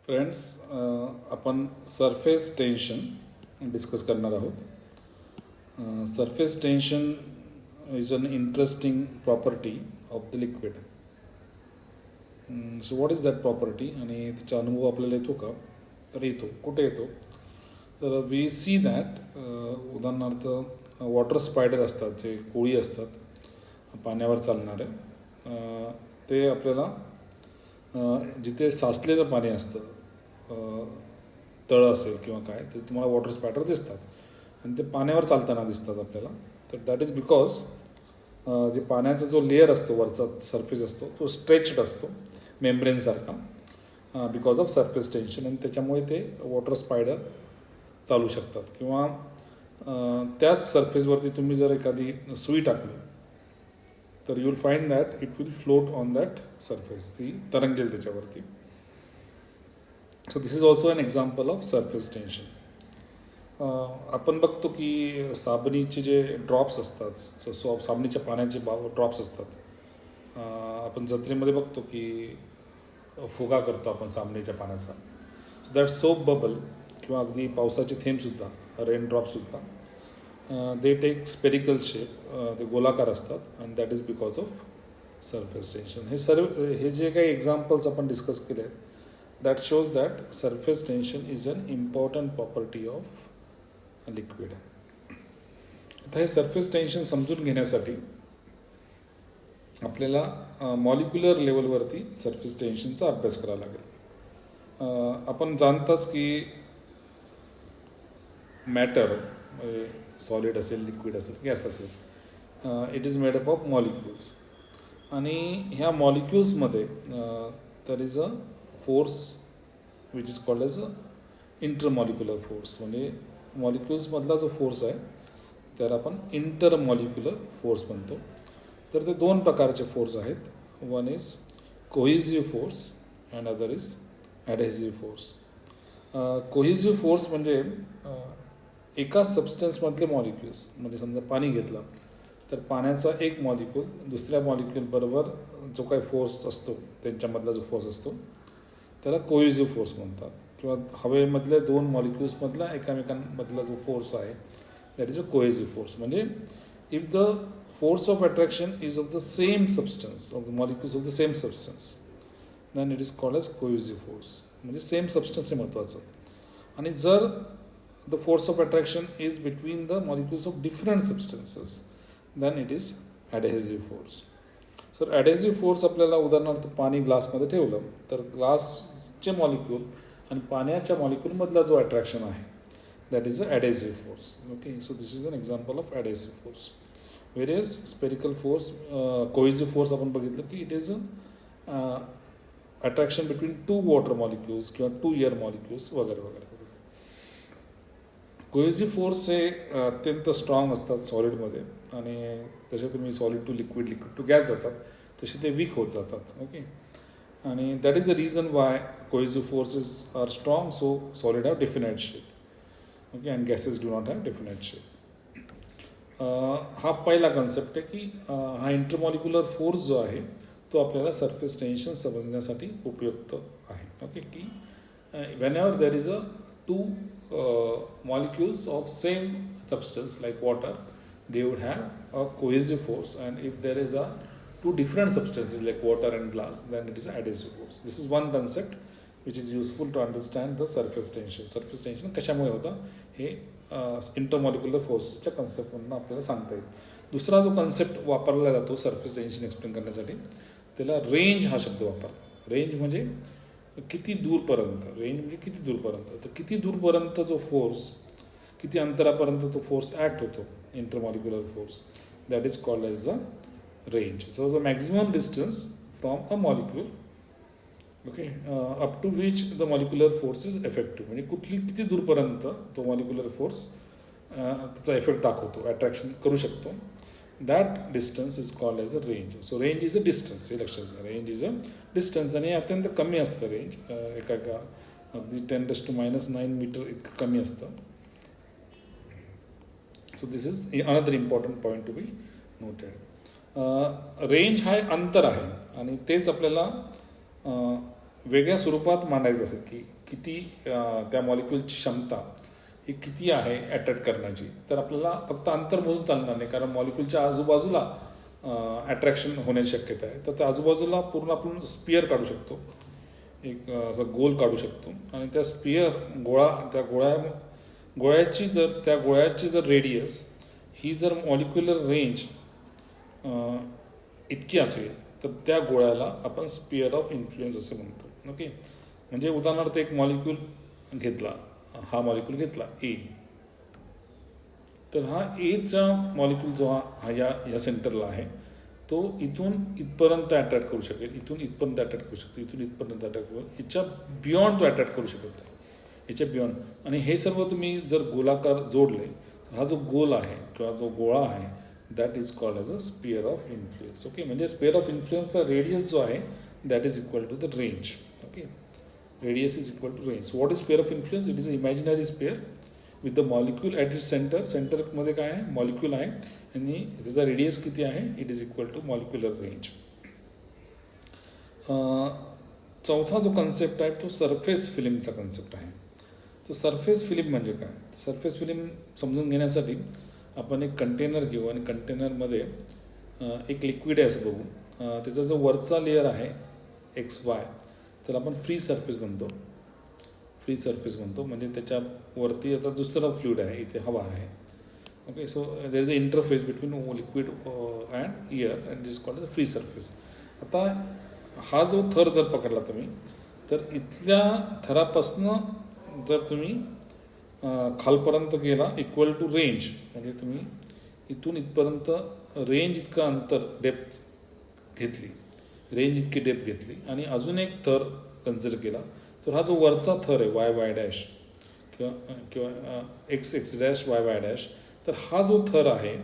Friends, आपण surface tension discuss करणार आहोत. Surface tension is an interesting property of the liquid. So what is that property आणि तिचा अनुभव आपल्याला येतो का? तर येतो. कुठे येतो? तर वी सी दॅट उदाहरणार्थ वॉटर स्पायडर असतात, जे कोळी असतात पाण्यावर चालणारे, ते आपल्याला जिथे साचलेलं पाणी असतं, तळं असेल किंवा काय, ते तुम्हाला वॉटर स्पायडर दिसतात आणि ते पाण्यावर चालताना दिसतात आपल्याला. तर दॅट इज बिकॉज जे पाण्याचा जो लेअर असतो, वरचा सरफेस असतो, तो स्ट्रेच्ड असतो मेम्ब्रेनसारखा बिकॉज ऑफ सरफेस टेन्शन, आणि त्याच्यामुळे ते वॉटर स्पायडर चालू शकतात. किंवा त्याच सरफेसवरती तुम्ही जर एखादी सुई टाकली तर you will find that it will float on that surface, ती तरंगेल त्याच्यावरती. So this is also an example of surface tension. आपण बघतो की साबणीचे जे ड्रॉप्स असतात, साबणीच्या पाण्याचे ड्रॉप्स असतात, आपण जत्रेमध्ये बघतो की फुगा करतो आपण साबणीच्या पाण्याचा. सो दॅट सोप बबल किंवा अगदी पावसाचे थेंबसुद्धा, रेन ड्रॉपसुद्धा, दे टेक स्पेरिकल शेप, ते गोलाकार असतात, and that is because of surface tension. हे जे काही एक्झाम्पल्स आपण डिस्कस केले आहेत, that shows that surface tension is an important property of a liquid. आता हे सरफेस टेन्शन समजून घेण्यासाठी आपल्याला मॉलिक्युलर लेवलवरती सरफेस टेन्शनचा अभ्यास करावा लागेल. आपण जाणताच की मॅटर, सॉलिड असेल, लिक्विड असेल, गॅस असेल, it is made up of molecules, आणि ह्या मॉलिक्युल्समध्ये there is a force which is called as a intermolecular force. म्हणजे मॉलिक्युल्समधला जो फोर्स आहे त्याला आपण इंटरमॉलिक्युलर फोर्स म्हणतो. तर ते दोन प्रकारचे फोर्स आहेत. One is cohesive force and other is adhesive force. Cohesive force म्हणजे एका सबस्टन्समधले मॉलिक्युल्स, म्हणजे समजा पाणी घेतलं तर पाण्याचा एक मॉलिक्यूल दुसऱ्या मॉलिक्यूलबरोबर जो काही फोर्स असतो, त्यांच्यामधला जो फोर्स असतो त्याला कोहिजिव्ह फोर्स म्हणतात. किंवा हवेमधल्या दोन मॉलिक्युल्समधला एकामेकांमधला जो फोर्स आहे that is a cohesive force. म्हणजे if the force of attraction is of the same substance, of the molecules of the same substance, then it is called as cohesive force. म्हणजे same substance हे महत्त्वाचं. आणि जर the force of attraction is between the molecules of different substances, then it is adhesive force. Sir adhesive force आपल्याला उदाहरणार्थ पाणी ग्लासमध्ये ठेवलं तर ग्लासचे मॉलिक्यूल आणि पाण्याच्या मॉलिक्यूलमधला जो अट्रॅक्शन आहे that is a adhesive force. Okay, so this is an example of adhesive force. Various spherical force, cohesive force आपण बघितलं की it is a attraction between two water molecules किंवा टू एअर मॉलिक्युल्स वगैरे वगैरे. कोहिजिव्ह force हे अत्यंत strong असतात सॉलिडमध्ये, आणि तसे तुम्ही solid to liquid, liquid to gas जातात तसे ते वीक होत जातात. ओके, आणि that is the reason why cohesive forces are strong. So solid have definite shape, okay, and gases do not have definite shape. हा पहिला कन्सेप्ट आहे की हा इंटरमॉलिक्युलर फोर्स जो आहे तो आपल्याला सरफेस टेन्शन समजण्यासाठी उपयुक्त आहे. ओके, की whenever there is a two molecules of same substance like water, they would have a cohesive force, and if there is a two different substances like water and glass, then it is adhesive force. This is one concept which is useful to understand the surface tension. Surface tension कशामुळे होतं हे intermolecular फोर्सच्या कन्सेप्टमधून आपल्याला सांगता येईल. दुसरा जो concept वापरला जातो सरफेस टेन्शन एक्सप्लेन करण्यासाठी, त्याला रेंज हा शब्द वापरतात. रेंज म्हणजे किती दूरपर्यंत, रेंज म्हणजे किती दूरपर्यंत, तर किती दूरपर्यंत जो फोर्स, किती अंतरापर्यंत तो फोर्स ॲक्ट होतो, intermolecular force, that is called as the range. So the maximum distance from a molecule, okay, up to which the molecular force is effective. म्हणजे किती दूरपर्यंत तो मॉलिक्युलर फोर्स त्याचा इफेक्ट दाखवतो, अट्रॅक्शन करू शकतो, that distance is called as a range. So range is a distance, हे लक्षात घ्या. रेंज इज अ डिस्टन्स, आणि अत्यंत कमी असतं रेंज, एका अगदी 10⁻⁹ मीटर इतकं कमी असतं. So this is another important point to be noted. Range हा अंतर आहे, आणि तेच आपल्याला वेगळ्या स्वरूपात मांडायचं असेल की किती त्या मॉलिक्यूलची क्षमता ही किती आहे अट्रॅक्ट करण्याची. तर आपल्याला फक्त अंतर मोजून चालणार नाही, कारण मॉलिक्यूलच्या आजूबाजूला अट्रॅक्शन होण्याची शक्यता आहे. तर त्या आजूबाजूला पूर्ण आपण स्पियर काढू शकतो, एक असं गोल काढू शकतो, आणि त्या स्पियर त्या गोळ्याची जर रेडियस ही जर मॉलिक्युलर रेंज इतकी असेल तर त्या गोळ्याला आपण स्पियर ऑफ इन्फ्लुएन्स असं म्हणतो. ओके, म्हणजे उदाहरणार्थ एक मॉलिक्यूल घेतला, हा मॉलिक्यूल घेतला ए, तर हा एचा मॉलिक्यूल जो हा या सेंटरला आहे तो इथून इथपर्यंत अट्रॅक्ट करू शकेल, इथून इथपर्यंत अट्रॅक्ट करू शकतो, इथून इथपर्यंत अट्रॅक्ट करू, याच्या बियॉन्ड तो अट्रॅक्ट करू शकत नाही, याच्या बियॉन्ड. आणि हे सर्व तुम्ही जर गोलाकार जोडले तर हा जो गोल आहे किंवा जो गोळा आहे that is called as a sphere of influence. Okay, म्हणजे स्पियर ऑफ इन्फ्लुएन्सचा रेडियस जो आहे that is equal to the range. Okay, radius is equal to range. What is sphere of influence? It is a imaginary sphere with the molecule at its सेंटरमध्ये काय आहे, molecule आहे, आणि त्याचा radius किती आहे, it is equal to molecular range. चौथा जो कन्सेप्ट आहे तो सरफेस फिल्मचा कन्सेप्ट आहे. तो सरफेस फिल्म म्हणजे काय? सरफेस फिल्म समजून घेण्यासाठी आपण एक कंटेनर घेऊ आणि कंटेनरमध्ये एक लिक्विड आहे असं बघू. त्याचा जो वरचा लेअर आहे XY तर आपण फ्री सरफेस म्हणतो, म्हणजे त्याच्यावरती आता दुसरा फ्लुइड आहे, इथे हवा आहे. Okay, so there is a interface between liquid and air and is called the free surface. आता हा जो थर जर पकडला तुम्ही तर इथल्या थरापासनं जर तुम्ही खालपर्यंत गेला इक्वल टू रेंज, म्हणजे तुम्ही इथून इथपर्यंत रेंज इतकं अंतर डेप्थ घेतली, रेंज इतकी डेप्थ घेतली, आणि अजून एक थर कन्सिडर केला तर हा जो वरचा थर आहे YY डॅश किंवा XX डॅश YY डॅश, तर हा जो थर आहे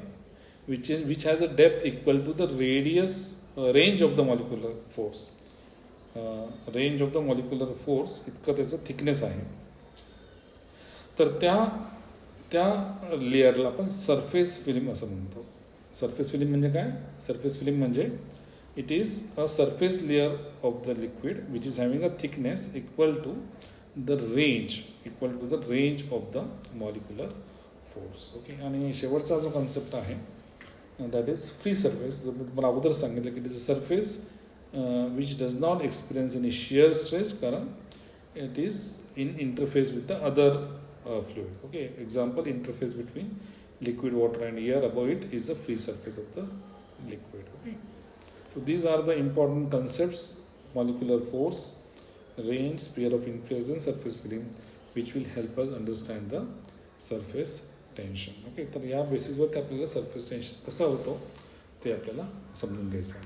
which has a depth equal to the range of the molecular force. Range of the molecular force इतकं त्याचं थिकनेस आहे. तर त्या लेअरला आपण सरफेस फिल्म असं म्हणतो. सरफेस फिल्म म्हणजे काय? सरफेस फिल्म म्हणजे it is a surface layer of the liquid which is having a thickness equal to the range of the molecular force. Okay, आणि शेवटचा जो कन्सेप्ट आहे दॅट इज फ्री सरफेस. जर मी तुम्हाला अगोदर सांगितलं की it is a surface which does not experience any shear stress, कारण it is in interface with the other fluid. Okay, example, interface between liquid water and air, above it is the free surface of the liquid. Okay, so these are the important concepts: molecular force, range, sphere of influence, and surface film, which will help us understand the surface tension. Okay, तर या बेसिसवरती आपल्याला surface tension कसा होतो ते आपल्याला समजून घ्यायचं आहे.